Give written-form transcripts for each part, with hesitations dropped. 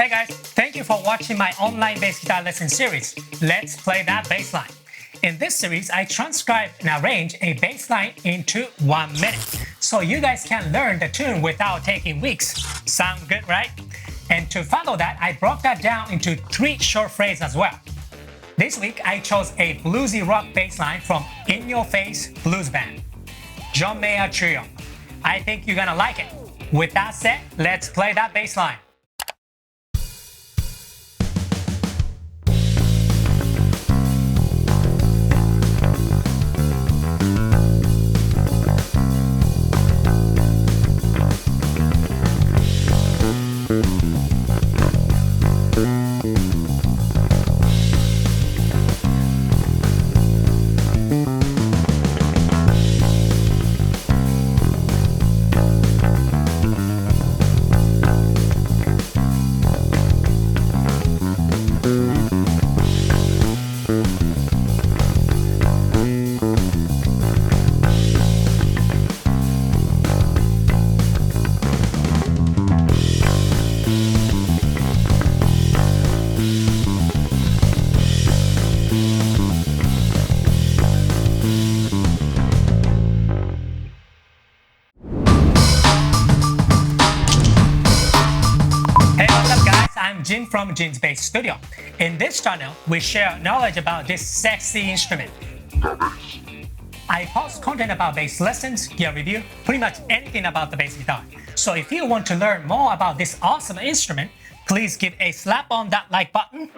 Hey guys, thank you for watching my online bass guitar lesson series, Let's Play That Bass Line. In this series, I transcribe and arrange a bass line into 1 minute, so you guys can learn the tune without taking weeks. Sound good, right? And to follow that, I broke that down into 3 short phrases as well. This week, I chose a bluesy rock bass line from In Your Face Blues Band, John Mayer Trio. I think you're gonna like it. With that said, let's play that bass line. I'm Jin from Jin's Bass Studio. In this channel, we share knowledge about this sexy instrument. I post content about bass lessons, gear review, pretty much anything about the bass guitar. So if you want to learn more about this awesome instrument, please give a slap on that like button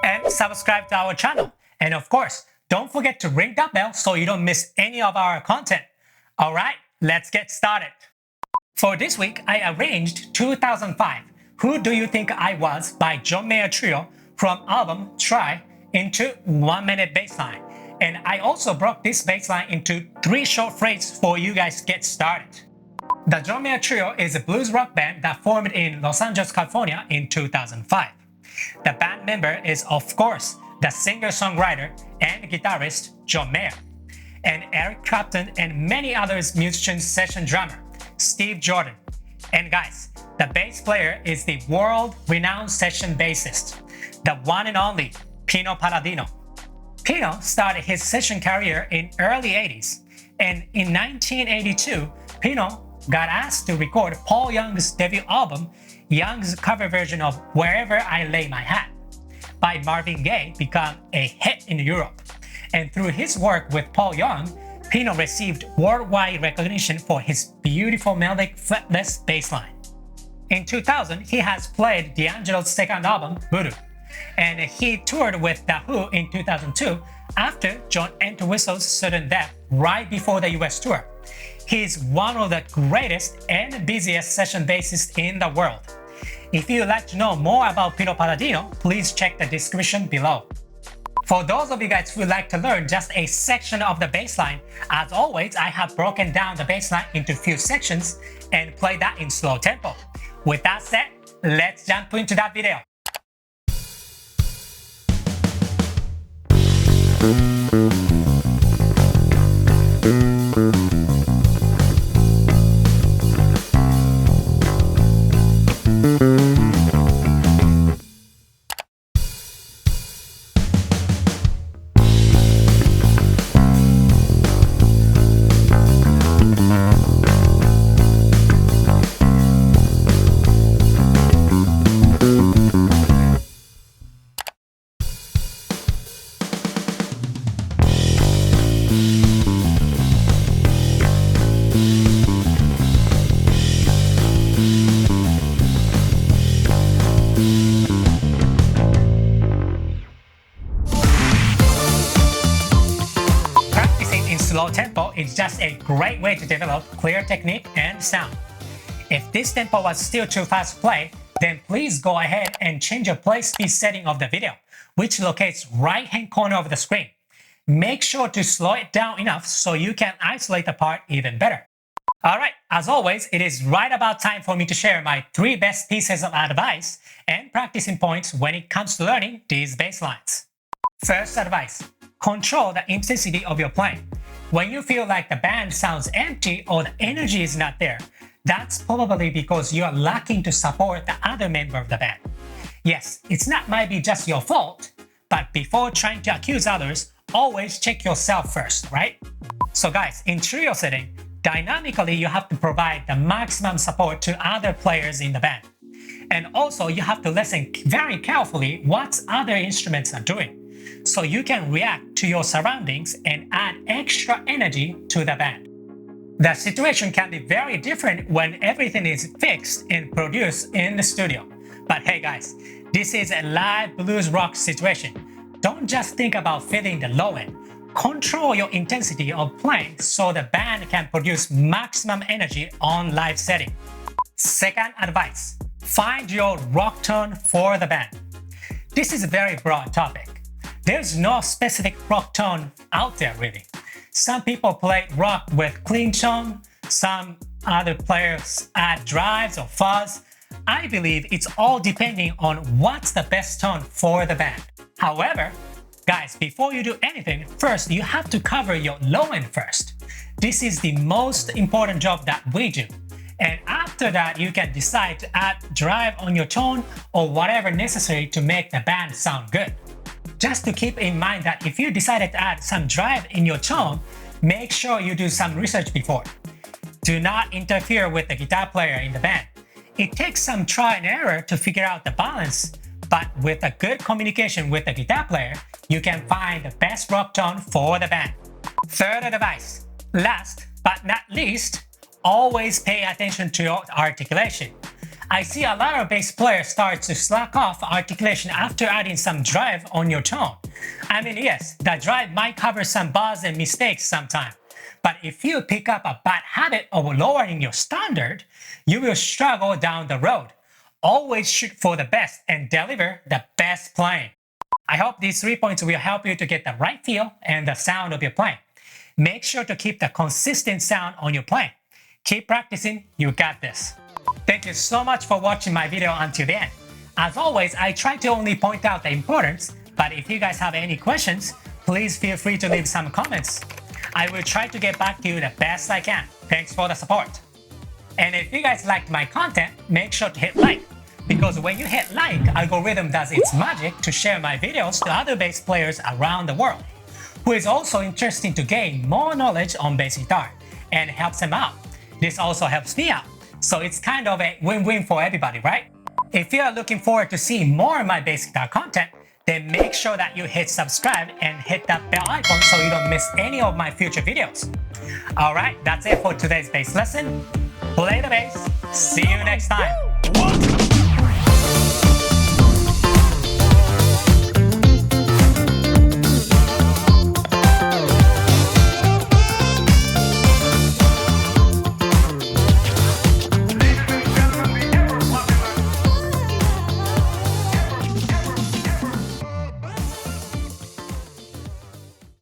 and subscribe to our channel. And of course, don't forget to ring that bell so you don't miss any of our content. Alright, let's get started. For this week, I arranged 2005 Who Do You Think I Was by John Mayer Trio from album Try into 1 minute bassline. And I also broke this bassline into 3 short phrases for you guys to get started. The John Mayer Trio is a blues rock band that formed in Los Angeles, California in 2005. The band member is, of course, the singer-songwriter and guitarist John Mayer, and Eric Clapton and many others musicians session drummer Steve Jordan. And guys, the bass player is the world-renowned session bassist, the one and only Pino Palladino. Pino started his session career in early 80s, and in 1982, Pino got asked to record Paul Young's debut album, Young's cover version of Wherever I Lay My Hat, by Marvin Gaye became a hit in Europe. And through his work with Paul Young, Pino received worldwide recognition for his beautiful melodic fretless bass line. In 2000, he has played D'Angelo's second album, Voodoo, and he toured with The Who in 2002 after John Entwistle's sudden death right before the US tour. He is one of the greatest and busiest session bassists in the world. If you'd like to know more about Pino Palladino, please check the description below. For those of you guys who would like to learn just a section of the bass line, as always, I have broken down the bass line into few sections and play that in slow tempo. With that said, let's jump into that video. Slow tempo is just a great way to develop clear technique and sound. If this tempo was still too fast to play, then please go ahead and change your play speed setting of the video, which locates right hand corner of the screen. Make sure to slow it down enough so you can isolate the part even better. Alright, as always, it is right about time for me to share my 3 best pieces of advice and practicing points when it comes to learning these bass lines. First advice, control the intensity of your playing. When you feel like the band sounds empty or the energy is not there, That's probably because you are lacking to support the other member of the band. Yes, it's not might be just your fault, but before trying to accuse others, always check yourself first, right? So guys, in trio setting, dynamically you have to provide the maximum support to other players in the band. And also you have to listen very carefully what other instruments are doing, so you can react to your surroundings and add extra energy to the band. The situation can be very different when everything is fixed and produced in the studio. But hey guys, this is a live blues rock situation. Don't just think about filling the low end. Control your intensity of playing so the band can produce maximum energy on live setting. Second advice, find your rock tone for the band. This is a very broad topic. There's no specific rock tone out there really. Some people play rock with clean tone, some other players add drives or fuzz. I believe it's all depending on what's the best tone for the band. However, guys, before you do anything, first you have to cover your low end first. This is the most important job that we do. And after that, you can decide to add drive on your tone or whatever necessary to make the band sound good. Just to keep in mind that if you decided to add some drive in your tone, make sure you do some research before. Do not interfere with the guitar player in the band. It takes some try and error to figure out the balance, but with a good communication with the guitar player, you can find the best rock tone for the band. Third advice, last but not least, always pay attention to your articulation. I see a lot of bass players start to slack off articulation after adding some drive on your tone. I mean, yes, the drive might cover some buzz and mistakes sometimes, but if you pick up a bad habit of lowering your standard, you will struggle down the road. Always shoot for the best and deliver the best playing. I hope these 3 points will help you to get the right feel and the sound of your playing. Make sure to keep the consistent sound on your playing. Keep practicing, you got this. Thank you so much for watching my video until the end. As always, I try to only point out the importance, but if you guys have any questions, please feel free to leave some comments. I will try to get back to you the best I can. Thanks for the support. And if you guys liked my content, make sure to hit like. Because when you hit like, algorithm does its magic to share my videos to other bass players around the world, who is also interested to gain more knowledge on bass guitar, and helps them out. This also helps me out. So it's kind of a win-win for everybody, right? If you are looking forward to seeing more of my bass guitar content, then make sure that you hit subscribe and hit that bell icon so you don't miss any of my future videos. Alright, that's it for today's bass lesson. Play the bass. See you next time.